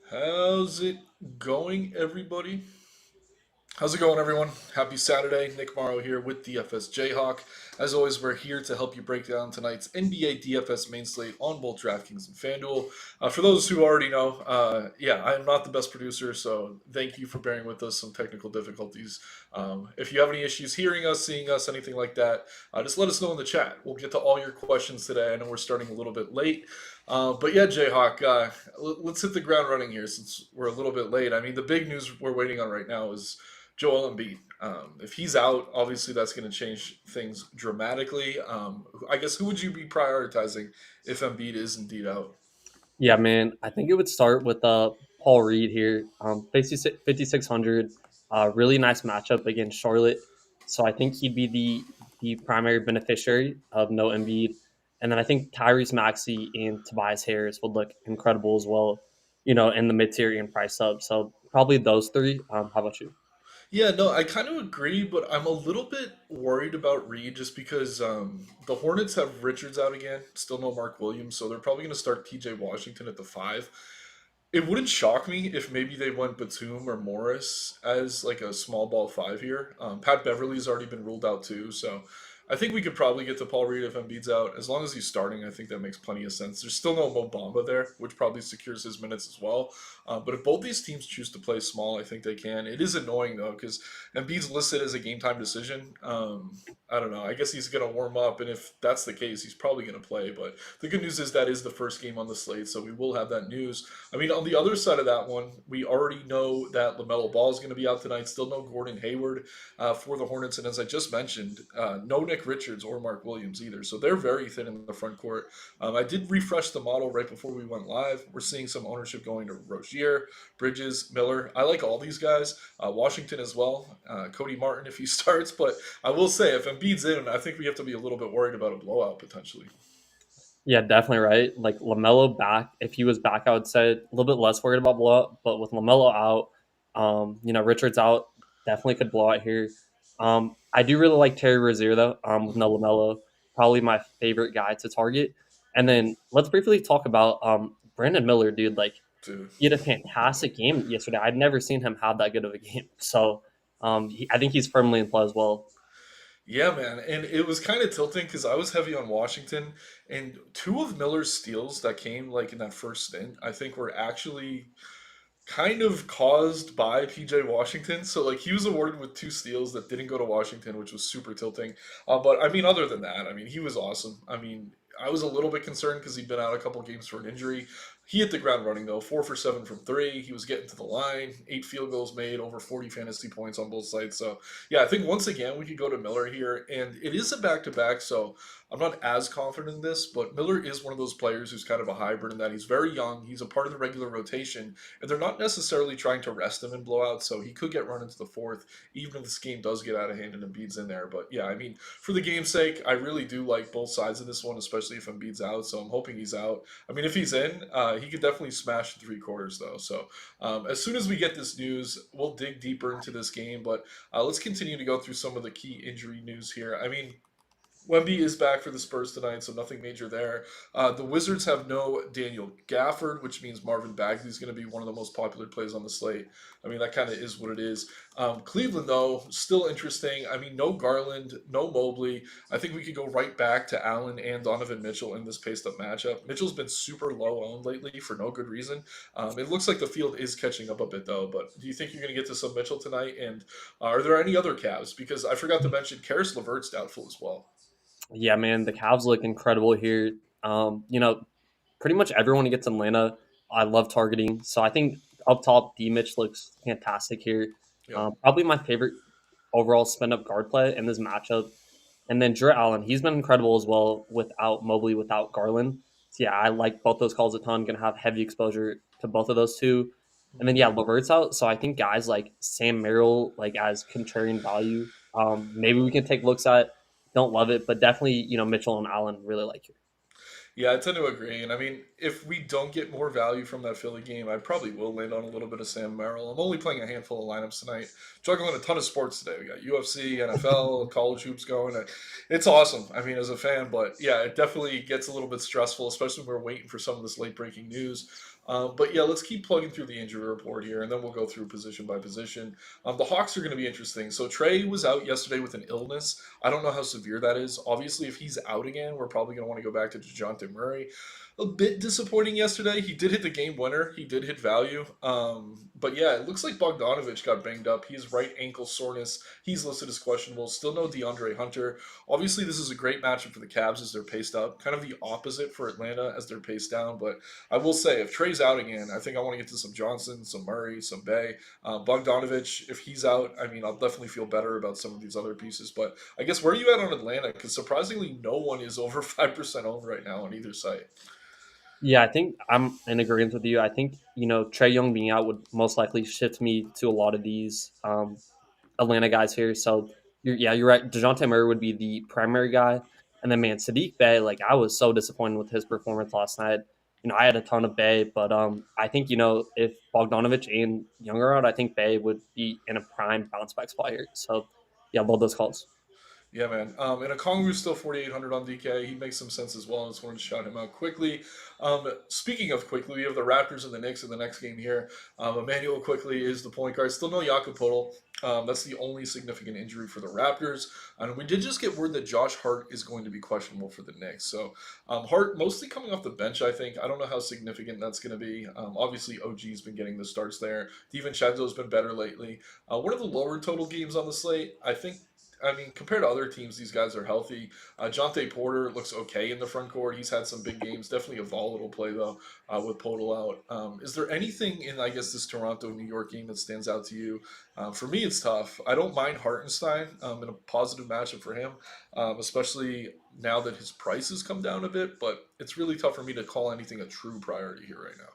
How's it going, everybody? How's it going, everyone? Happy Saturday. Nick Marro here with DFS Jayhawk. As always, we're here to help you break down tonight's NBA DFS main slate on both DraftKings and FanDuel. For those who already know, I am not the best producer, so thank you for bearing with us. Some technical difficulties. If you have any issues hearing us, seeing us, anything like that, just let us know in the chat. We'll get to all your questions today. I know we're starting a little bit late. But yeah, Jayhawk, let's hit the ground running here since we're a little bit late. I mean, the big news we're waiting on right now is Joel Embiid. If he's out, obviously that's going to change things dramatically. I guess who would you be prioritizing if Embiid is indeed out? Yeah, man. I think it would start with Paul Reed here. 5,600. Really nice matchup against Charlotte. So I think he'd be the primary beneficiary of no Embiid. And then I think Tyrese Maxey and Tobias Harris would look incredible as well, in the mid tier and price up. So probably those three. How about you? Yeah, no, I kind of agree, but I'm a little bit worried about Reed just because the Hornets have Richards out again, still no Mark Williams, so they're probably going to start TJ Washington at the five. It wouldn't shock me if maybe they went Batum or Morris as like a small ball five here. Pat Beverly's already been ruled out too, so I think we could probably get to Paul Reed if Embiid's out. As long as he's starting, I think that makes plenty of sense. There's still no Mo Bamba there, which probably secures his minutes as well. But if both these teams choose to play small, I think they can. It is annoying though because Embiid's listed as a game time decision. I don't know. I guess he's going to warm up, and if that's the case, he's probably going to play. But the good news is that is the first game on the slate, so we will have that news. I mean, on the other side of that one, we already know that LaMelo Ball is going to be out tonight. Still no Gordon Hayward for the Hornets. And as I just mentioned, no Nick Richards or Mark Williams either. So they're very thin in the front court. I did refresh the model right before we went live. We're seeing some ownership going to Rozier, Bridges, Miller. I like all these guys. Washington as well. Cody Martin if he starts. But I will say, if Embiid's in, I think we have to be a little bit worried about a blowout potentially. Yeah, definitely right. Like Lamelo back, if he was back, I would say a little bit less worried about blowout. But with Lamelo out, Richards out, definitely could blow out here. I do really like Terry Rozier though. With no Lamelo, probably my favorite guy to target. And then let's briefly talk about Brandon Miller, dude. Like Dude. he had a fantastic game yesterday. I'd never seen him have that good of a game. So I think he's firmly in play as well. Yeah, man. And it was kind of tilting because I was heavy on Washington, and two of Miller's steals that came like in that first stint, I think were actually kind of caused by PJ Washington. So like he was awarded with two steals that didn't go to Washington, which was super tilting. But I mean, other than that, I mean, he was awesome. I mean, I was a little bit concerned because he'd been out a couple games for an injury. He hit the ground running though, 4 for 7 from three. He was getting to the line, 8 field goals made, over 40 fantasy points on both sides. So yeah, I think once again we could go to Miller here, and it is a back to back. So I'm not as confident in this, but Miller is one of those players who's kind of a hybrid in that he's very young. He's a part of the regular rotation, and they're not necessarily trying to rest him in blowouts, so he could get run into the fourth, even if this game does get out of hand and Embiid's in there. But yeah, I mean, for the game's sake, I really do like both sides of this one, especially if Embiid's out. So I'm hoping he's out. I mean, if he's in, he could definitely smash the three quarters though. So as soon as we get this news, we'll dig deeper into this game. But let's continue to go through some of the key injury news here. I mean, Wemby is back for the Spurs tonight, so nothing major there. The Wizards have no Daniel Gafford, which means Marvin Bagley is going to be one of the most popular plays on the slate. I mean, that kind of is what it is. Cleveland, though, still interesting. I mean, no Garland, no Mobley. I think we could go right back to Allen and Donovan Mitchell in this paced up matchup. Mitchell's been super low owned lately for no good reason. It looks like the field is catching up a bit, though. But do you think you're going to get to some Mitchell tonight? And are there any other Cavs? Because I forgot to mention, Karis LeVert's doubtful as well. Yeah, man, the Cavs look incredible here. Pretty much everyone who gets Atlanta, I love targeting. So I think up top, D Mitch looks fantastic here. Yep. Probably my favorite overall spin up guard play in this matchup. And then Jarrett Allen, he's been incredible as well without Mobley, without Garland. So yeah, I like both those calls a ton. Going to have heavy exposure to both of those two. And then yeah, Levert's out, so I think guys like Sam Merrill, like as contrarian value, maybe we can take looks at. Don't love it, but definitely Mitchell and Allen really like here. Yeah, I tend to agree. And I mean, if we don't get more value from that Philly game, I probably will land on a little bit of Sam Merrill. I'm only playing a handful of lineups tonight. Juggling a ton of sports today. We got UFC, NFL, college hoops going. It's awesome. I mean, as a fan, but yeah, it definitely gets a little bit stressful, especially when we're waiting for some of this late breaking news. But yeah, let's keep plugging through the injury report here, and then we'll go through position by position. The Hawks are going to be interesting. So Trey was out yesterday with an illness. I don't know how severe that is. Obviously, if he's out again, we're probably going to want to go back to DeJounte Murray. A bit disappointing yesterday. He did hit the game winner. He did hit value. But yeah, it looks like Bogdanovich got banged up. He has right ankle soreness. He's listed as questionable. Still no DeAndre Hunter. Obviously, this is a great matchup for the Cavs as they're paced up. Kind of the opposite for Atlanta as they're paced down. But I will say, if Trey's out again, I think I want to get to some Johnson, some Murray, some Bay. Bogdanovich, if he's out, I mean, I'll definitely feel better about some of these other pieces. But I guess where are you at on Atlanta? Because surprisingly, no one is over 5% owned right now on either site. Yeah, I think I'm in agreement with you. I think Trey Young being out would most likely shift me to a lot of these Atlanta guys here. So you're right. Dejounte Murray would be the primary guy, and then man, Sadiq Bey. Like I was so disappointed with his performance last night. I had a ton of Bey, but I think if Bogdanovich and Young are out, I think Bey would be in a prime bounce back spot here. So yeah, both those calls. Yeah, man. And Okongwu's still 4,800 on DK. He makes some sense as well. I just wanted to shout him out quickly. Speaking of quickly, we have the Raptors and the Knicks in the next game here. Emmanuel quickly is the point guard. Still no Jakob Poeltl. That's the only significant injury for the Raptors. And we did just get word that Josh Hart is going to be questionable for the Knicks. So Hart mostly coming off the bench, I think. I don't know how significant that's going to be. Obviously, OG's been getting the starts there. DiVincenzo's been better lately. One of the lower total games on the slate, I mean, compared to other teams, these guys are healthy. Jonte Porter looks okay in the front court. He's had some big games. Definitely a volatile play, though, with Podol out. Is there anything in, I guess, this Toronto-New York game that stands out to you? For me, it's tough. I don't mind Hartenstein in a positive matchup for him, especially now that his price has come down a bit. But it's really tough for me to call anything a true priority here right now.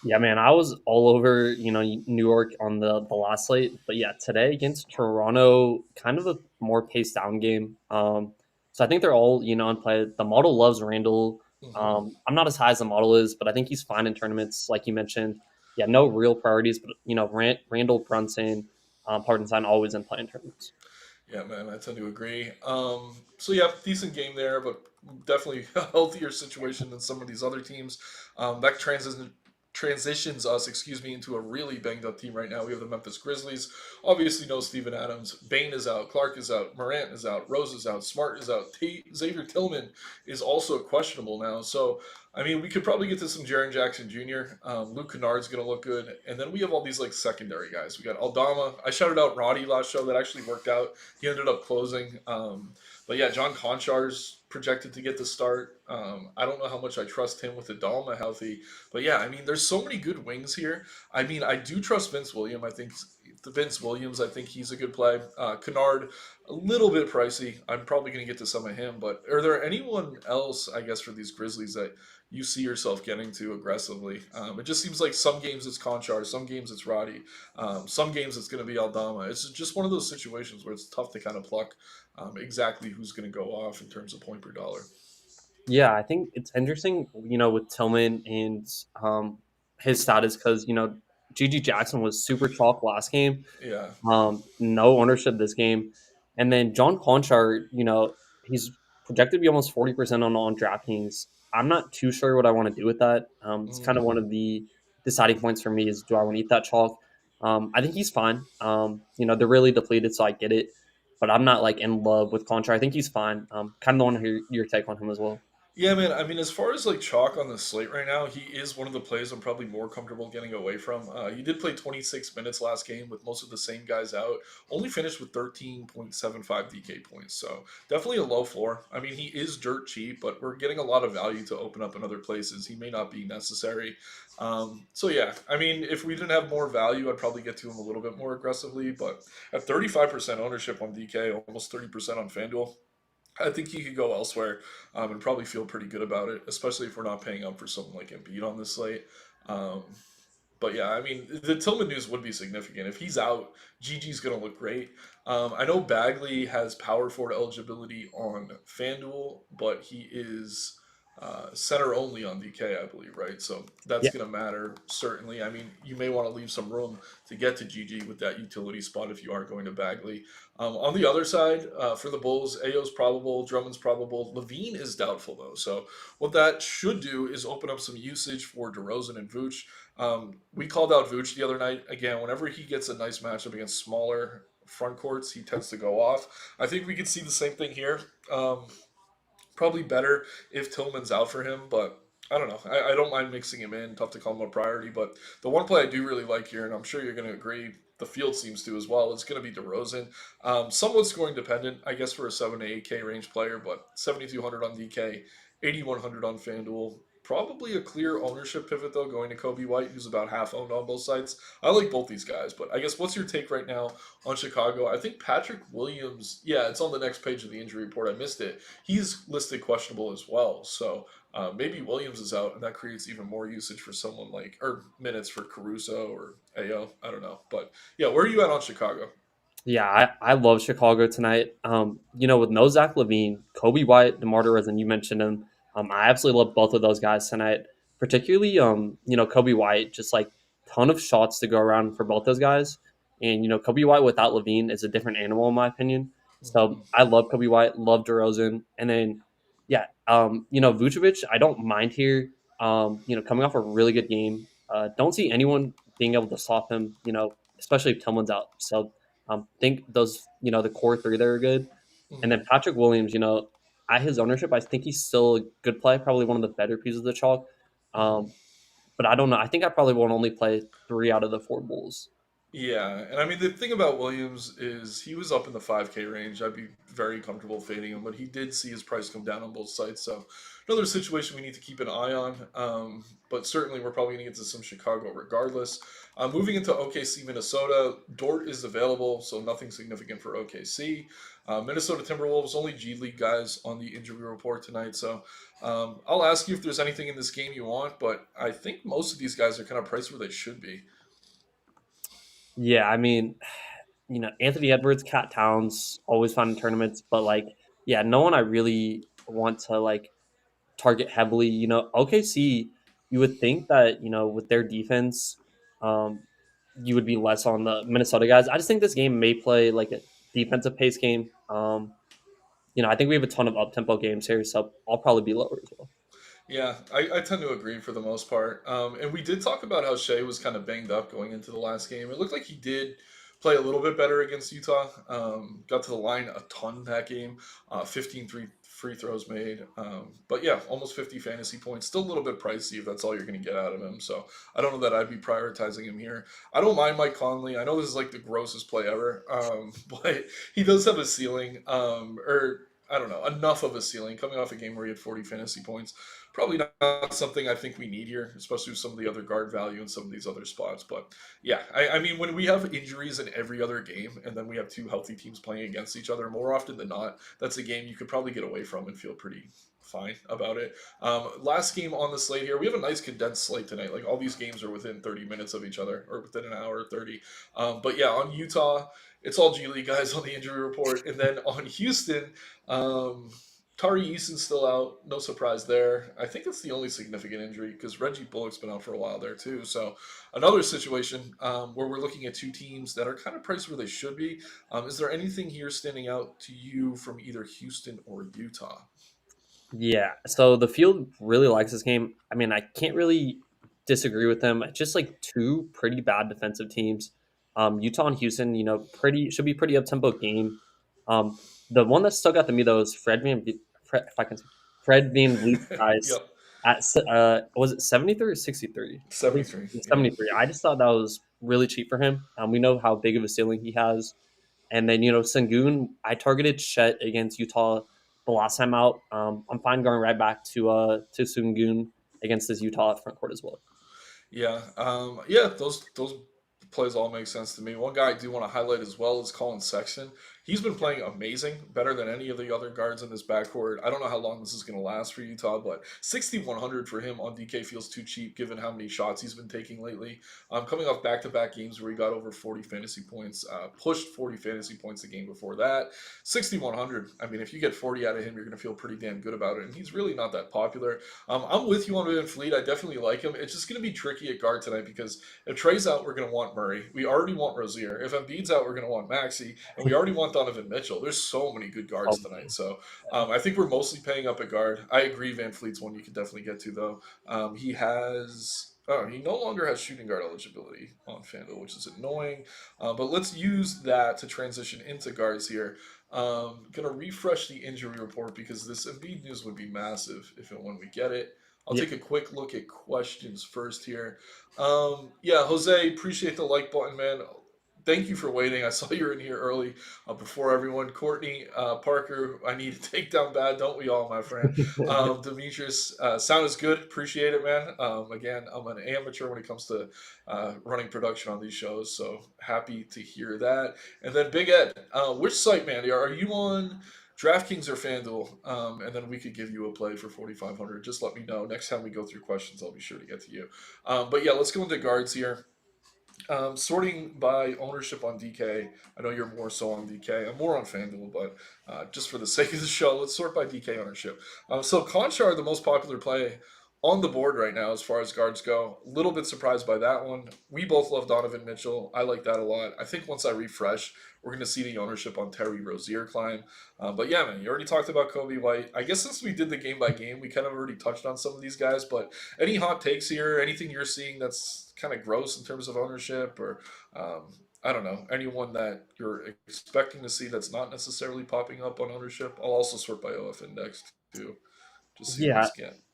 Yeah, man, I was all over, New York on the last slate, but yeah, today against Toronto, kind of a more paced down game. So I think they're all, on play. The model loves Randall. Hmm. I'm not as high as the model is, but I think he's fine in tournaments, like you mentioned. Yeah, no real priorities, but Randall, Brunson, Hartenstein always in play in tournaments. Yeah, man, I tend to agree. So yeah, decent game there, but definitely a healthier situation than some of these other teams. That transitions us, excuse me, into a really banged up team right now. We have the Memphis Grizzlies. Obviously, no Steven Adams. Bain is out. Clark is out. Morant is out. Rose is out. Smart is out. Xavier Tillman is also questionable now. So I mean, we could probably get to some Jaren Jackson Jr. Luke Kennard's going to look good. And then we have all these like secondary guys. We got Aldama. I shouted out Roddy last show. That actually worked out. He ended up closing. But yeah, John Conchar's projected to get the start. I don't know how much I trust him with Aldama healthy. But yeah, I mean, there's so many good wings here. I mean, I do trust Vince Williams. I think he's a good play. Kennard, a little bit pricey. I'm probably going to get to some of him. But are there anyone else, I guess, for these Grizzlies that you see yourself getting to aggressively? It just seems like some games it's Conchar, some games it's Roddy, some games it's going to be Aldama. It's just one of those situations where it's tough to kind of pluck exactly who's going to go off in terms of point per dollar. Yeah, I think it's interesting, with Tillman and his status because, Gigi Jackson was super chalk last game. Yeah. No ownership this game. And then John Conchar, he's projected to be almost 40% on DraftKings. I'm not too sure what I want to do with that. It's kind of Mm. one of the deciding points for me is do I want to eat that chalk? I think he's fine. They're really depleted, so I get it. But I'm not like in love with Conchar. I think he's fine. Kind of want to hear your take on him as well. Yeah, man. I mean, as far as like chalk on the slate right now, he is one of the plays I'm probably more comfortable getting away from. He did play 26 minutes last game with most of the same guys out. Only finished with 13.75 DK points, so definitely a low floor. I mean, he is dirt cheap, but we're getting a lot of value to open up in other places. He may not be necessary. So yeah, I mean, if we didn't have more value, I'd probably get to him a little bit more aggressively. But at 35% ownership on DK, almost 30% on FanDuel. I think he could go elsewhere and probably feel pretty good about it, especially if we're not paying up for someone like Embiid on this slate. Um, but yeah, I mean, the Tillman news would be significant. If he's out, Gigi's going to look great. I know Bagley has power forward eligibility on FanDuel, but he is center only on DK, I believe, right? So that's Yeah, going to matter, certainly. I mean, you may want to leave some room to get to GG with that utility spot if you are going to Bagley. On the other side, for the Bulls, Ayo's probable, Drummond's probable. Levine is doubtful, though. So what that should do is open up some usage for DeRozan and Vooch. We called out Vooch the other night. Again, whenever he gets a nice matchup against smaller front courts, he tends to go off. I think we could see the same thing here. Probably better if Tillman's out for him, but I don't know. I don't mind mixing him in. Tough to call him a priority, but the one play I do really like here, and I'm sure you're going to agree, the field seems to as well, is going to be DeRozan. Somewhat scoring dependent, I guess, for a 7 to 8K range player, but 7,200 on DK, 8,100 on FanDuel. Probably a clear ownership pivot, though, going to Kobe White, who's about half owned on both sides. I like both these guys, but I guess what's your take right now on Chicago? I think Patrick Williams, yeah, it's on the next page of the injury report. I missed it. He's listed questionable as well. So maybe Williams is out, and that creates even more usage for someone like, or minutes for Caruso or Ayo. I don't know. But yeah, where are you at on Chicago? yeah, I love Chicago tonight. With no Zach Levine, Kobe White, DeMar DeRozan, you mentioned him. I absolutely love both of those guys tonight. Particularly, Kobe White, just like ton of shots to go around for both those guys. And Kobe White without Levine is a different animal in my opinion. So I love Kobe White, love DeRozan, and then yeah, Vucevic, I don't mind here. Coming off a really good game, don't see anyone being able to stop him. Especially if Tillman's out. So think those, the core three that are good. And then Mhm. Patrick Williams, at his ownership, I think he's still a good play, probably one of the better pieces of the chalk. Um, but I don't know. I think I probably won't only play three out of the four Bulls. Yeah, and I mean the thing about Williams is he was up in the 5K range. I'd be very comfortable fading him, but he did see his price come down on both sides. So another situation we need to keep an eye on. But certainly we're probably going to get to some Chicago regardless. Moving into OKC, Minnesota, Dort is available, so nothing significant for OKC. Minnesota Timberwolves, only G League guys on the injury report tonight. So I'll ask you if there's anything in this game you want, but I think most of these guys are kind of priced where they should be. Yeah, I mean, Anthony Edwards, Cat Towns, always fun in tournaments, but like, yeah, no one I really want to like target heavily. OKC, you would think that, with their defense, um, you would be less on the Minnesota guys. I just think this game may play like a defensive pace game. I think we have a ton of up tempo games here, so I'll probably be lower as well. Yeah, I tend to agree for the most part. And we did talk about how Shea was kind of banged up going into the last game. It looked like he did play a little bit better against Utah. Got to the line a ton that game. 15 free throws made. But yeah, almost 50 fantasy points. Still a little bit pricey if that's all you're going to get out of him. So I don't know that I'd be prioritizing him here. I don't mind Mike Conley. I know this is like the grossest play ever, but he does have a ceiling. Or I don't know, enough of a ceiling coming off a game where he had 40 fantasy points. Probably not something I think we need here, especially with some of the other guard value and some of these other spots. But yeah, I mean, when we have injuries in every other game and then we have two healthy teams playing against each other, more often than not, that's a game you could probably get away from and feel pretty fine about it. Last game on the slate here, we have a nice condensed slate tonight. Like all these games are within 30 minutes of each other or within an hour 30. But yeah, on Utah, it's all G League guys on the injury report. And then on Houston, um, Tari Eason's still out. No surprise there. I think it's the only significant injury because Reggie Bullock's been out for a while there too. So another situation where we're looking at two teams that are kind of priced where they should be. Is there anything here standing out to you from either Houston or Utah? Yeah, so the field really likes this game. I mean, I can't really disagree with them. Just like two pretty bad defensive teams. Utah and Houston, pretty should be pretty up tempo game. Um, the one that stuck out to me though is Fred, if I can, Fred Van Vliet's price Yep, at was it 73 or 63? I think 73. it's Yeah. 73. I just thought that was really cheap for him. We know how big of a ceiling he has. And then, Sengun, I targeted Chet against Utah the last time out. I'm fine going right back to Sengun against this Utah front court as well. Yeah, yeah, those plays all make sense to me. One guy I do want to highlight as well is Colin Sexton. He's been playing amazing, better than any of the other guards in this backcourt. I don't know how long this is going to last for Utah, but 6,100 for him on DK feels too cheap given how many shots he's been taking lately. Coming off back-to-back games where he got over 40 fantasy points, pushed 40 fantasy points the game before that. 6,100. I mean, if you get 40 out of him, you're going to feel pretty damn good about it. And he's really not that popular. I'm with you on Van Fleet. I definitely like him. It's just going to be tricky at guard tonight because if Trey's out, we're going to want Murray. We already want Rozier. If Embiid's out, we're going to want Maxey, and we already want Donovan Mitchell. There's so many good guards Oh, tonight. So I think we're mostly paying up at guard. I agree Van Fleet's one you could definitely get to, though. He has. Oh, he no longer has shooting guard eligibility on FanDuel, which is annoying. But let's use that to transition into guards here. Gonna refresh the injury report because this Embiid news would be massive if and when we get it. I'll yeah. take a quick look at questions first here. Yeah, Jose, appreciate the like button, man. Thank you for waiting. I saw you were in here early before everyone. Courtney, Parker, I need to take down bad, don't we all, my friend? Demetrius, sound is good. Appreciate it, man. Again, I'm an amateur when it comes to running production on these shows, so happy to hear that. And then Big Ed, which site, man? Are you on DraftKings or FanDuel? And then we could give you a play for 4,500. Just let me know. Next time we go through questions, I'll be sure to get to you. But yeah, let's go into guards here. Sorting by ownership on DK. I know you're more so on DK. I'm more on FanDuel, but just for the sake of the show, let's sort by DK ownership. So Conchar, the most popular play on the board right now as far as guards go. A little bit surprised by that one. We both love Donovan Mitchell. I like that a lot. I think once I refresh, we're going to see the ownership on Terry Rozier climb. But yeah, man, you already talked about Kobe White. I guess since we did the game by game, we kind of already touched on some of these guys. But any hot takes here? Anything you're seeing that's kind of gross in terms of ownership, or I don't know, anyone that you're expecting to see that's not necessarily popping up on ownership? I'll also sort by OF index too, just see Yeah,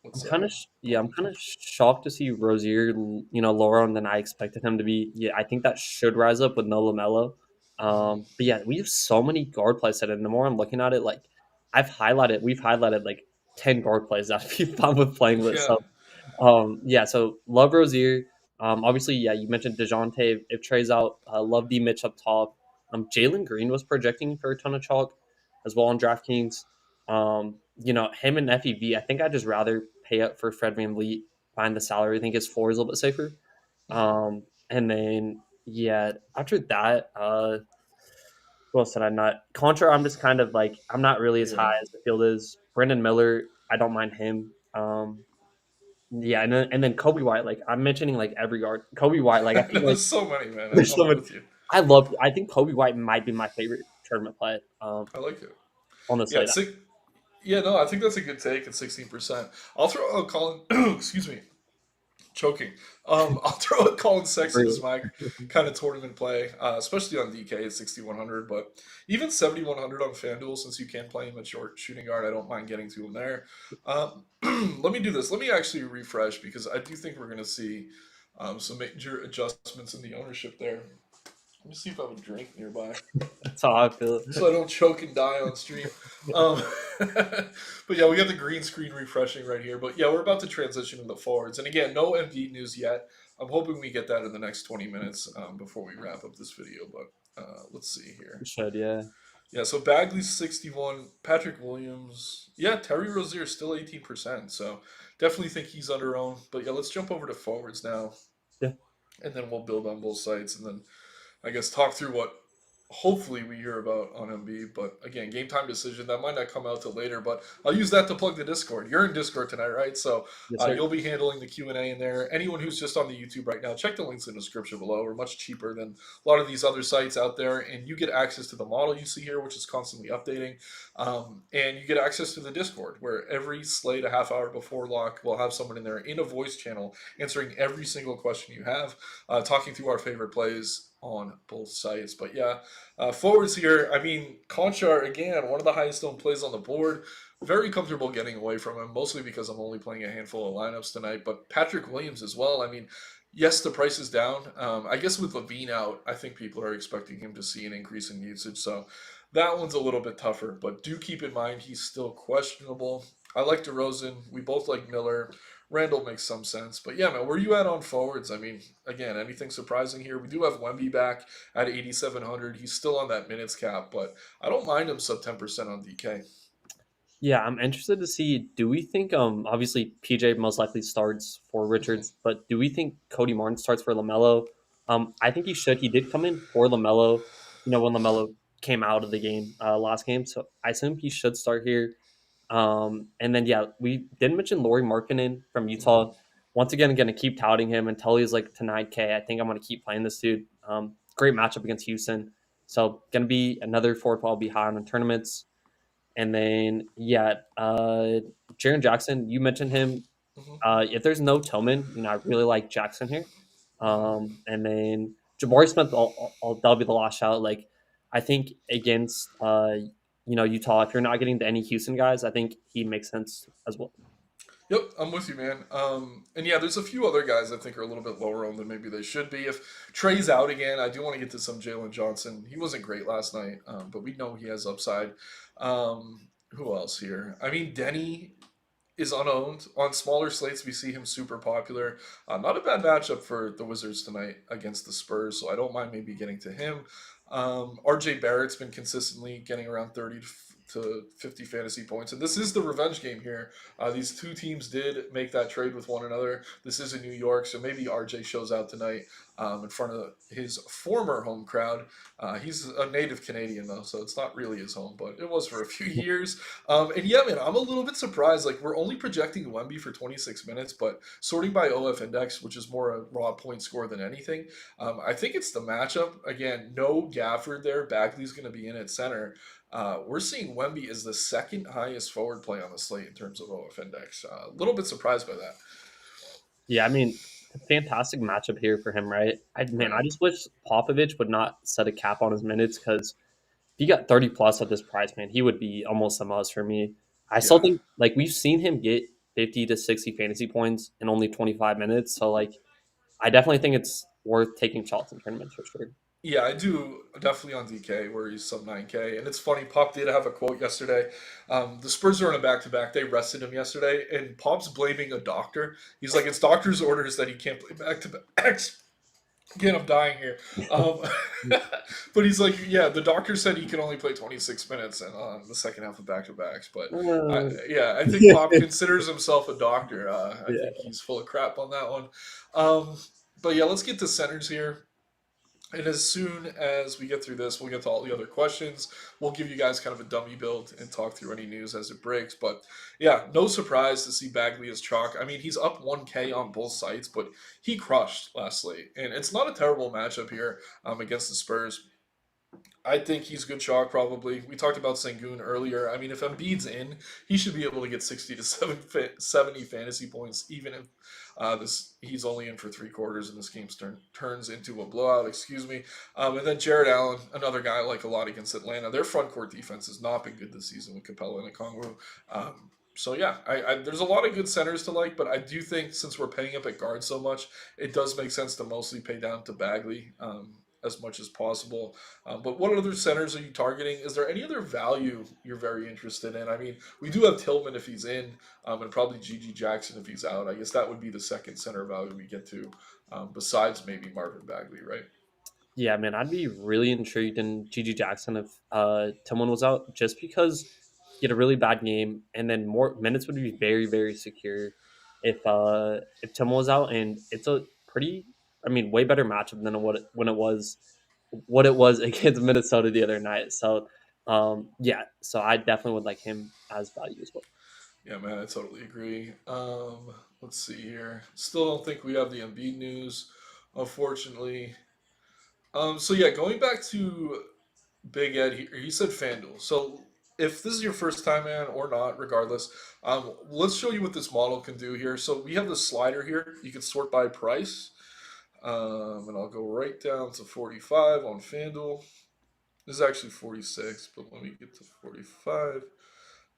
what's I'm popping. kind of shocked to see Rozier, lower on than I expected him to be. Yeah, I think that should rise up with no Lamelo. But yeah, we have so many guard plays set, and the more I'm looking at it, like we've highlighted like 10 guard plays that I'm with playing with. Yeah. So yeah, so love Rozier. Obviously, yeah, you mentioned Dejounte. If Trey's out, love D Mitch up top. Jalen Green was projecting for a ton of chalk as well on DraftKings. Him and FEV. I think I'd just rather pay up for Fred VanVleet, find the salary. I think his floor is a little bit safer. And then yeah, after that, who else did I not? Contra, I'm just kind of like I'm not really as Yeah. high as the field is. Brendan Miller, I don't mind him. Yeah, and then Kobe White, like I'm mentioning like every guard. Kobe White, like I feel like There's so many, man. there's so I'm many. with you. I think Kobe White might be my favorite tournament play I like it. on the Yeah, slate. yeah, no, I think that's a good take at 16%. I'll throw out Colin, excuse me, choking. I'll throw out Colin Sexton as Really. my kind of tournament play, especially on DK at 6,100, but even 7,100 on FanDuel, since you can play him at short shooting guard, I don't mind getting to him there. Let me do this. Let me actually refresh because I do think we're going to see some major adjustments in the ownership there. Let me see if I have a drink nearby That's how I feel. so I don't choke and die on stream. Um, but yeah, we got the green screen refreshing right here. But yeah, we're about to transition into forwards. And again, no MD news yet. I'm hoping we get that in the next 20 minutes before we wrap up this video. But let's see here. Should yeah. Yeah, so Bagley's 61, Patrick Williams. Yeah, Terry Rozier is still 18%. So definitely think he's under owned. But yeah, let's jump over to forwards now. Yeah. And then we'll build on both sites. And then I guess talk through what hopefully we hear about on MB. But again, game time decision that might not come out till later. But I'll use that to plug the Discord. You're in Discord tonight, right? So Yes, sir. you'll be handling the Q&A in there. Anyone who's just on the YouTube right now, check the links in the description below. We're much cheaper than a lot of these other sites out there, and you get access to the model you see here, which is constantly updating. And you get access to the Discord, where every slate a half hour before lock, we'll have someone in there in a voice channel answering every single question you have, talking through our favorite plays on both sites. But yeah, forwards here, I mean, Conchar, again, one of the highest owned plays on the board. Very comfortable getting away from him, mostly because I'm only playing a handful of lineups tonight. But Patrick Williams as well. I mean, yes, the price is down. I guess with Levine out, I think people are expecting him to see an increase in usage. So that one's a little bit tougher. But do keep in mind he's still questionable. I like DeRozan. We both like Miller. Randall makes some sense. But yeah, man, where are you at on forwards? I mean, again, anything surprising here? We do have Wemby back at 8,700. He's still on that minutes cap, but I don't mind him sub 10% on DK. Yeah, I'm interested to see. Do we think obviously PJ most likely starts for Mhm, Richards, but do we think Cody Martin starts for Lamelo? I think he should. He did come in for Lamelo. When Lamelo came out of the game last game, so I assume he should start here. And then yeah, we didn't mention Laurie Markkinen from mhm. Utah. Once again, I'm gonna keep touting him until he's like to 9K. I think I'm gonna keep playing this dude. Great matchup against Houston. So gonna be another fourth I'll be high on in tournaments. And then yeah, Jaron Jackson, you mentioned him. Mhm, If there's no Tillman, I really like Jackson here. mhm. And then Jabari Smith, that'll be the last shout. Like I think against Utah, if you're not getting to any Houston guys, I think he makes sense as well. Yep, I'm with you, man. And yeah, there's a few other guys I think are a little bit lower owned than maybe they should be. If Trey's out again, I do want to get to some Jalen Johnson. He wasn't great last night, but we know he has upside. Who else here? I mean, Denny is unowned. On smaller slates, we see him super popular. Not a bad matchup for the Wizards tonight against the Spurs, so I don't mind maybe getting to him. RJ Barrett's been consistently getting around 30 to 50 fantasy points, and this is the revenge game here. These two teams did make that trade with one another. This is in New York, so maybe RJ shows out tonight in front of his former home crowd. He's a native Canadian, though, so it's not really his home, but it was for a few years. And yeah, man, I'm a little bit surprised. Like, we're only projecting Wemby for 26 minutes, but sorting by OF index, which is more a raw point score than anything, I think it's the matchup. Again, no Gafford there. Bagley's going to be in at center. We're seeing Wemby as the second highest forward play on the slate in terms of OF index. A little bit surprised by that. Yeah, I mean, fantastic matchup here for him, right? I Right. just wish Popovich would not set a cap on his minutes because if he got 30 plus at this price, man, he would be almost a must for me. I still Yeah. think like we've seen him get 50 to 60 fantasy points in only 25 minutes. So like I definitely think it's worth taking shots in tournaments for sure. Yeah, I do definitely on DK where he's sub 9K. And it's funny, Pop did have a quote yesterday. The Spurs are on a back to back. They rested him yesterday, and Pop's blaming a doctor. He's like, it's doctor's orders that he can't play back to backs. Again, I'm dying here. Um, but he's like, yeah, the doctor said he can only play 26 minutes and the second half of back to backs. But yeah, I think Pop considers himself a doctor. I think Yeah. he's full of crap on that one. Um, but yeah, let's get to centers here. And as soon as we get through this, we'll get to all the other questions. We'll give you guys kind of a dummy build and talk through any news as it breaks. But yeah, no surprise to see Bagley as chalk. I mean, he's up 1K on both sites, but he crushed last slate. And it's not a terrible matchup here against the Spurs. I think he's good chalk probably. We talked about Sengun earlier. I mean, if Embiid's in, he should be able to get 60 to 70 fantasy points, even if this he's only in for three quarters and this game turns into a blowout. Excuse me. And then Jared Allen, another guy I like a lot against Atlanta. Their front court defense has not been good this season with Capella and Okongwu. So yeah, there's a lot of good centers to like, but I do think since we're paying up at guard so much, it does make sense to mostly pay down to Bagley as much as possible. But what other centers are you targeting? Is there any other value you're very interested in? I mean, we do have Tillman if he's in, and probably GG Jackson if he's out. I guess that would be the second center value we get to, besides maybe Marvin Bagley, right? Yeah, man, I'd be really intrigued in GG Jackson if Tillman was out, just because he had a really bad game, and then more minutes would be very, very secure if Tillman was out, and it's a pretty, I mean, way better matchup than what it was against Minnesota the other night. So, yeah, so I definitely would like him as value as well. Yeah, man, I totally agree. Let's see here. Still don't think we have the Embiid news, unfortunately. So yeah, going back to Big Ed, he said FanDuel. So if this is your first time, man, or not, regardless, let's show you what this model can do here. So we have the slider here. You can sort by price. And I'll go right down to 45 on FanDuel. This is actually 46, but let me get to 45.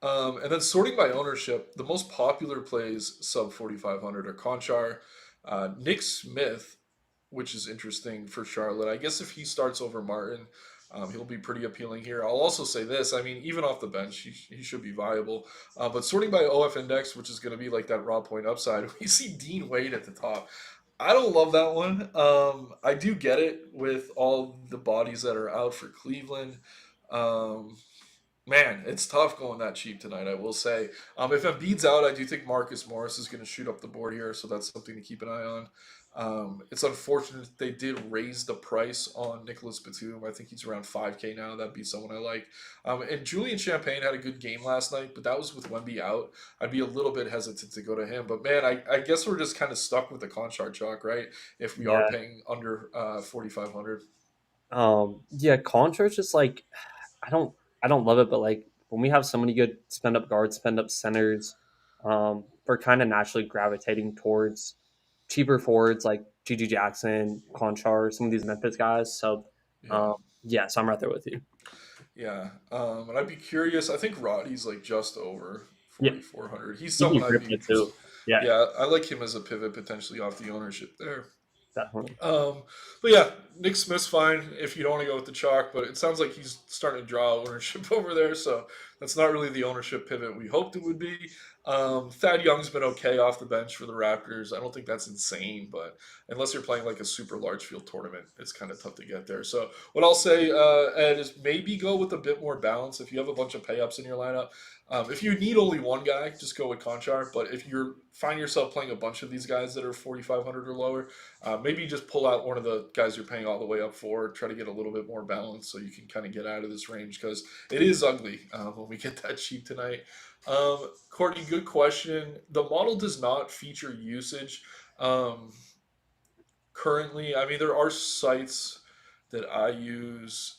And then sorting by ownership, the most popular plays sub 4,500 are Conchar, Nick Smith, which is interesting for Charlotte. I guess if he starts over Martin, He'll be pretty appealing here. I'll also say this. I mean, even off the bench, he should be viable. But sorting by OF index, which is going to be like that raw point upside, we see Dean Wade at the top. I don't love that one. I do get it with all the bodies that are out for Cleveland. Um, Man, it's tough going that cheap tonight, I will say. If Embiid's out, I do think Marcus Morris is going to shoot up the board here, so that's something to keep an eye on. It's unfortunate that they did raise the price on Nicholas Batum. I think he's around 5K now. That'd be someone I like. And Julian Champagne had a good game last night, but that was with Wemby out. I'd be a little bit hesitant to go to him. But man, I guess we're just kind of stuck with the Conchar chalk, right? If we are Yeah. paying under 4,500. Yeah, Contra's just like I don't I don't love it, but like when we have so many good spend up guards, spend up centers, we're kind of naturally gravitating towards cheaper forwards like GG Jackson, Conchar, some of these Memphis guys. So Yeah. um, yeah, so I'm right there with you. Yeah, and I'd be curious. I think Roddy's like just over Yeah, 4,400. He's he'd be someone I'd great for be, it too. Yeah, yeah, I like him as a pivot potentially off the ownership there. definitely. Um, but yeah, Nick Smith's fine if you don't want to go with the chalk, but it sounds like he's starting to draw ownership over there, so that's not really the ownership pivot we hoped it would be. Thad Young's been okay off the bench for the Raptors. I don't think that's insane, but unless you're playing like a super large field tournament, it's kind of tough to get there. So what I'll say, Ed, is maybe go with a bit more balance if you have a bunch of pay ups in your lineup. If you need only one guy, just go with Conchar. But if you find yourself playing a bunch of these guys that are 4,500 or lower, maybe just pull out one of the guys you're paying all the way up for. Try to get a little bit more balance so you can kind of get out of this range because it is ugly when we get that cheap tonight. Courtney, good question. The model does not feature usage um, currently. I mean, there are sites that I use.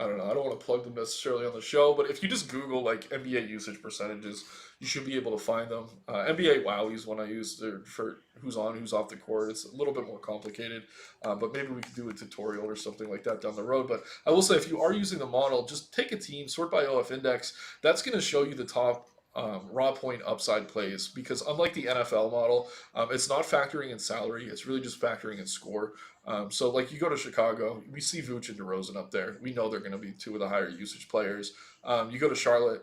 I don't know. I don't want to plug them necessarily on the show, but if you just Google like NBA usage percentages, you should be able to find them. NBA Wowie is one I use for who's on, who's off the court. It's a little bit more complicated, but maybe we could do a tutorial or something like that down the road. But I will say, if you are using the model, just take a team, sort by OF index. That's going to show you the top raw point upside plays because unlike the NFL model, it's not factoring in salary. It's really just factoring in score. So, like, you go to Chicago, we see Vooch and DeRozan up there. We know they're going to be two of the higher usage players. You go to Charlotte,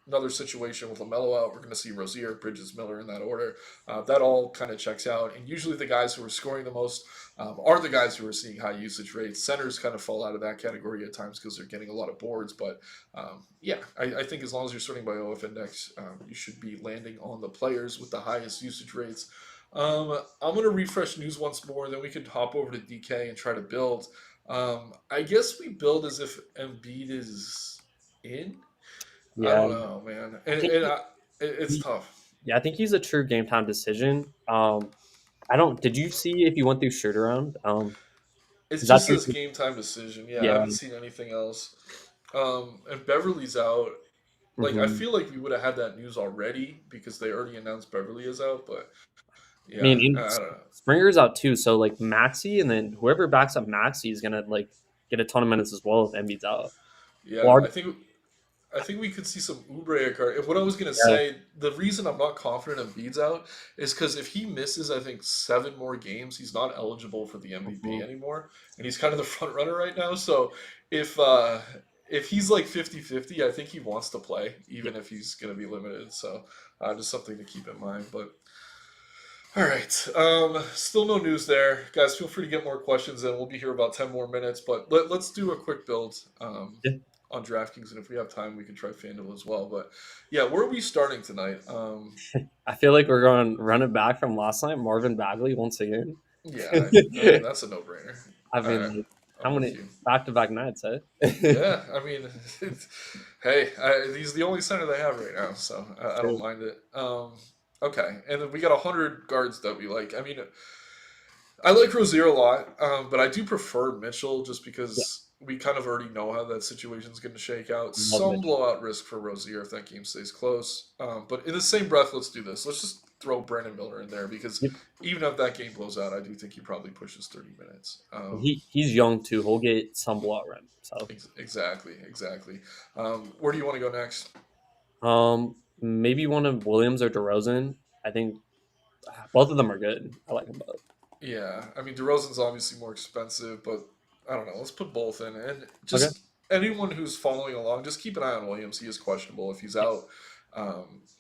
another situation with LaMelo out, we're going to see Rozier, Bridges, Miller in that order. That all kind of checks out. And usually the guys who are scoring the most are the guys who are seeing high usage rates. Centers kind of fall out of that category at times because they're getting a lot of boards. But yeah, I think as long as you're sorting by OF index, you should be landing on the players with the highest usage rates. I'm gonna refresh news once more, then we could hop over to DK and try to build. I guess we build as if Embiid is in. I Yeah, don't know, man, I think it's he, tough. yeah, I think he's a true game time decision. I don't. Did you see if he went through shoot around? It's Is that just true? this game time decision. Yeah, I Yeah. haven't seen anything else. And Beverly's out. Like I Hmm. feel like we would have had that news already because they already announced Beverly is out. But I yeah, mean, and I don't know. Springer's out too, so like Maxi, and then whoever backs up Maxi is gonna like get a ton of minutes as well if Embiid's out. Yeah, Well, I think we could see some Oubre card. And what I was gonna yeah, say, the reason I'm not confident in Bede's out is because if he misses, I think 7 more games, he's not eligible for the MVP mhm. anymore, and he's kind of the front runner right now. So if uh, if he's like 50-50, I think he wants to play, Yeah, even if he's gonna be limited. So just something to keep in mind. But all right, still no news there, guys. Feel free to get more questions in. We'll be here about 10 more minutes, but let's do a quick build. yeah. On DraftKings, and if we have time, we can try FanDuel as well. But yeah, where are we starting tonight? I feel like we're going to run it back from last night. Marvin Bagley once again. Yeah, I mean that's a no-brainer. I All mean, right, like, how I'm with many you. back-to-back nights, eh? Yeah, I mean, hey, he's the only center they have right now, so I don't True. mind it. Okay, and then we got 100 guards that we like. I mean, I like Rozier a lot, but I do prefer Mitchell just Yeah, because we kind of already know how that situation's going to shake out. love Some Mitchell. blowout risk for Rozier if that game stays close. But in the same breath, let's do this. Let's just throw Brandon Miller in there because Yep. even if that game blows out, I do think he probably pushes 30 minutes. He's young too. He'll get some blowout run. So, Exactly, exactly. Where do you want to go next? maybe one of Williams or DeRozan. I think both of them are good. I like them both. Yeah, I mean DeRozan's obviously more expensive, but I don't know. Let's put both in, and Okay. just anyone who's following along, just keep an eye on Williams. He is questionable. If he's out,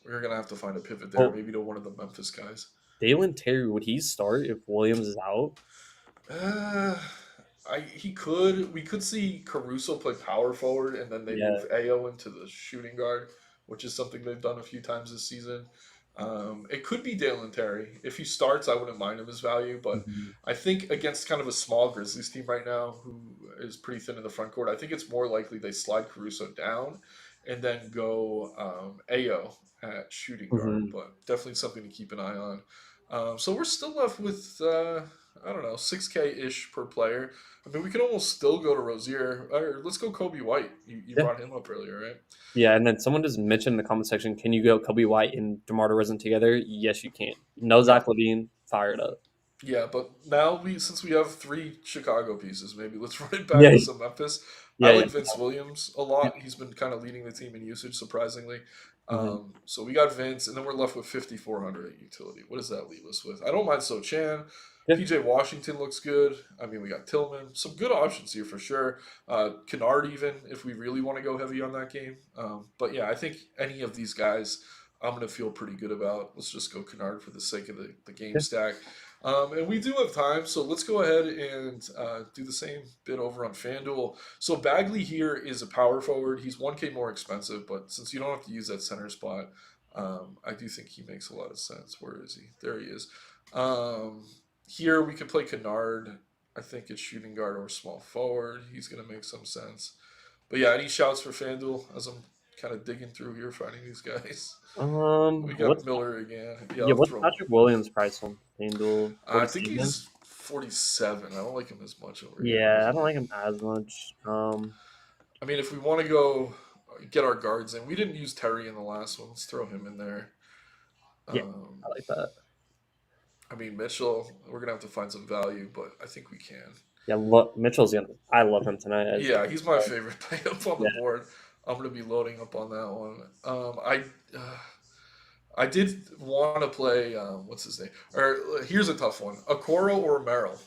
we're gonna have to find a pivot there, Oh, maybe to one of the Memphis guys. Dalen Terry, would he start if Williams is out? Uh, he could. We could see Caruso play power forward, and then they Yeah. move Ao into the shooting guard, which is something they've done a few times this season. It could be Dalen Terry. If he starts, I wouldn't mind him his value, but Mhm. I think against kind of a small Grizzlies team right now, who is pretty thin in the front court, I think it's more likely they slide Caruso down and then go Ao at shooting guard. Mhm. But definitely something to keep an eye on. So we're still left with I don't know, 6K ish per player. I mean, we could almost still go to Rozier. Or let's go Kobe White. You Yeah. brought him up earlier, right? Yeah, and then someone just mentioned in the comment section, can you go Kobe White and DeMar DeRozan together? Yes, you can. No Yeah. Zach Levine, fired up. Yeah, but now since we have three Chicago pieces, maybe let's run it back Yeah, with some Memphis. I yeah, yeah. like Vince Williams a Yeah. lot. He's been kind of leading the team in usage, surprisingly. Mhm. So we got Vince, and then we're left with 5,400 at utility. What does that leave us with? I don't mind So Chan. Yeah. PJ Washington looks good. I mean, we got Tillman. Some good options here for sure. Kennard, even if we really want to go heavy on that game. But yeah, I think any of these guys I'm going to feel pretty good about. Let's just go Kennard for the sake of the game Yeah. stack. And we do have time, so let's go ahead and do the same bit over on FanDuel. So Bagley here is a power forward. He's 1K more expensive, but since you don't have to use that center spot, I do think he makes a lot of sense. Where is he? There he is. Um, Here we could play Kennard. I think it's shooting guard or small forward. He's going to make some sense. But yeah, any shouts for FanDuel as I'm kind of digging through here, finding these guys? We got What's Miller again. Yeah, yeah, I'll what's throw him. Patrick Williams' price on FanDuel? I think 47? he's 47. I don't like him as much over here. Yeah, I don't like him as much. I mean, if we want to go get our guards in, we didn't use Terry in the last one. Let's throw him in there. Yeah, Um, I like that. I mean, Mitchell, we're going to have to find some value, but I think we can. Yeah, Mitchell's gonna. I love him tonight. Yeah, he's my favorite play up on the Yeah, board. I'm going to be loading up on that one. I did want to play, what's his name? Or here's a tough one: Okoro or Merrill.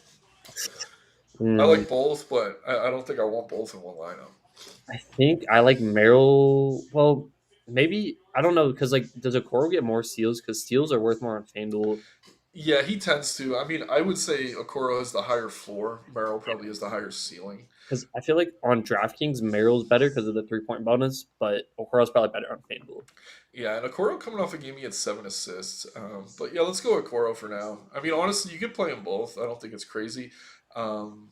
I mm, like both, but I don't think I want both in one lineup. I think I like Merrill. Well, maybe I don't know because like, does Okoro get more steals? Because steals are worth more on FanDuel. Yeah, he tends to. I mean, I would say Okoro has the higher floor. Merrill probably has the higher ceiling. Because I feel like on DraftKings, Merrill's better because of the 3 point bonus, but Okoro's probably better on FanDuel. Yeah, and Okoro coming off a game, he had 7 assists. But yeah, let's go Okoro for now. I mean, honestly, you can play them both. I don't think it's crazy. Um,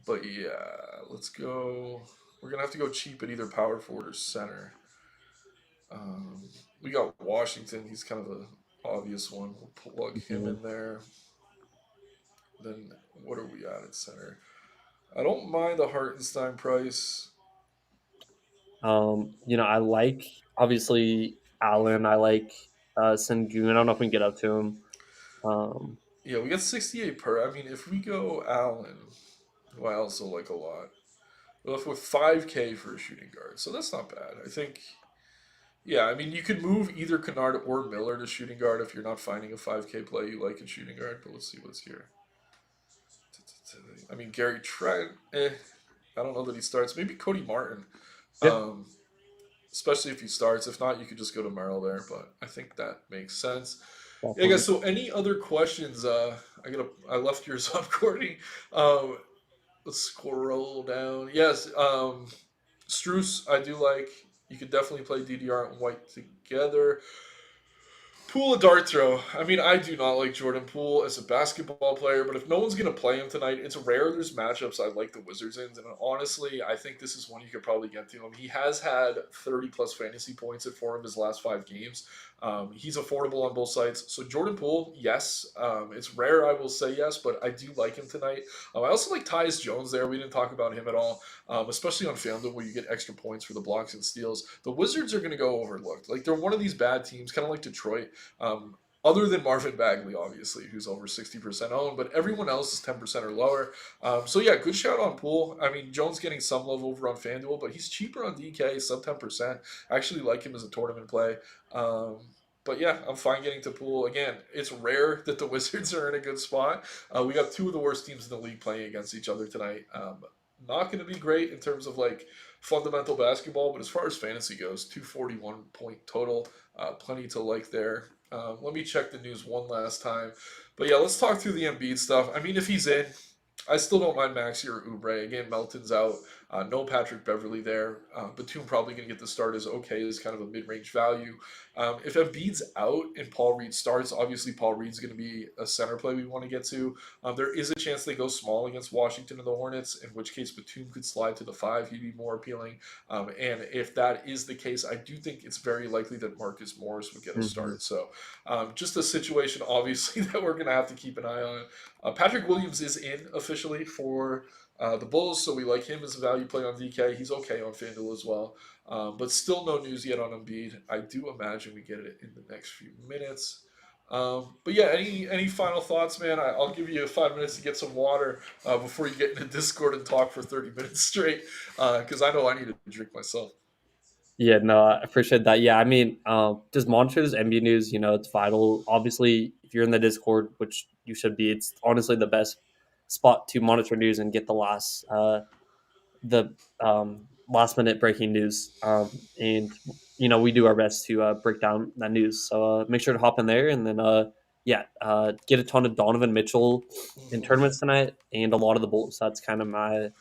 but yeah, let's go. We're gonna have to go cheap at either power forward or center. Um, we got Washington. He's kind of the obvious one. We'll plug him Mhm. in there. Then what are we at center? I don't mind the Hartenstein price. I like obviously Allen. I like Sengun. I don't know if we can get up to him. Um, Yeah, we got 68 per. I mean, if we go Allen, who I also like a lot, we're left with 5K for a shooting guard. So that's not bad. I think, yeah, I mean, you could move either Kennard or Miller to shooting guard if you're not finding a 5K play you like in shooting guard. But let's see what's here. I mean, Gary Trent, I don't know that he starts. Maybe Cody Martin, yeah, um, especially if he starts. If not, you could just go to Merrill there. But I think that makes sense. Yeah, guys. definitely. So, any other questions? I left yours up, Courtney. Um, let's scroll down. Yes, Struce, I do like. You could definitely play DDR and White together. Poole a dart throw. I mean, I do not like Jordan Poole as a basketball player, but if no one's going to play him tonight, it's rare there's matchups I like the Wizards in. And honestly, I think this is one you could probably get to him. He has had 30 plus fantasy points for him his last 5 games. He's affordable on both sides. So Jordan Poole, yes. It's rare I will say yes, but I do like him tonight. I also like Tyus Jones there. We didn't talk about him at all, especially on FanDuel where you get extra points for the blocks and steals. The Wizards are going to go overlooked. Like they're one of these bad teams, kind of like Detroit. Other than Marvin Bagley, obviously, who's over 60% owned, but everyone else is 10% or lower. So, yeah, good shout on Poole. I mean, Jones getting some love over on FanDuel, but he's cheaper on DK, sub 10%. I actually like him as a tournament play. But yeah, I'm fine getting to pool. Again, it's rare that the Wizards are in a good spot. We got two of the worst teams in the league playing against each other tonight. Not going to be great in terms of like fundamental basketball, but as far as fantasy goes, 241 point total. Plenty to like there. Let me check the news one last time. But yeah, let's talk through the Embiid stuff. I mean, if he's in, I still don't mind Maxi or Oubre. Again, Melton's out. No Patrick Beverly there. Batum probably going to get the start as okay as kind of a mid-range value. If Embiid's out and Paul Reed starts, obviously Paul Reed's going to be a center play we want to get to. There is a chance they go small against Washington and the Hornets, in which case Batum could slide to the 5. He'd be more appealing. And if that is the case, I do think it's very likely that Marcus Morris would get a Mm-hmm. start. So just a situation, obviously, that we're going to have to keep an eye on. Patrick Williams is in officially for the Bulls, so we like him as a value play on DK. He's okay on FanDuel as well. But still no news yet on Embiid. I do imagine we get it in the next few minutes. But yeah, any final thoughts, man? I'll give you 5 minutes to get some water before you get into Discord and talk for 30 minutes straight, because I know I need to drink myself. Yeah, no, I appreciate that. Yeah, I mean, just monitor this NBA news. It's vital. Obviously, if you're in the Discord, which you should be, it's honestly the best spot to monitor news and get the last minute breaking news. And we do our best to break down that news. So make sure to hop in there, and then get a ton of Donovan Mitchell in Mhm. tournaments tonight, and a lot of the Bulls. That's kind of my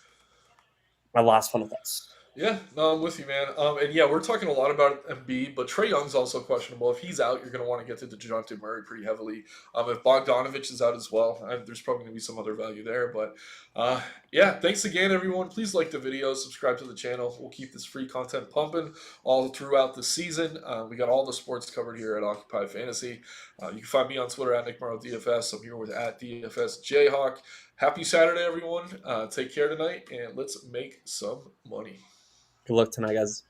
last final thoughts. Yeah, no, I'm with you, man. And yeah, we're talking a lot about Embiid, but Trey Young's also questionable. If he's out, you're going to want to get to DeJounte Murray pretty heavily. If Bogdanovich is out as well, there's probably going to be some other value there. But yeah, thanks again, everyone. Please like the video, subscribe to the channel. We'll keep this free content pumping all throughout the season. We got all the sports covered here at Occupy Fantasy. You can find me on Twitter at Nick Marro DFS. I'm here with at DFS Jayhawk. Happy Saturday, everyone. Take care tonight, and let's make some money. Good luck tonight, guys.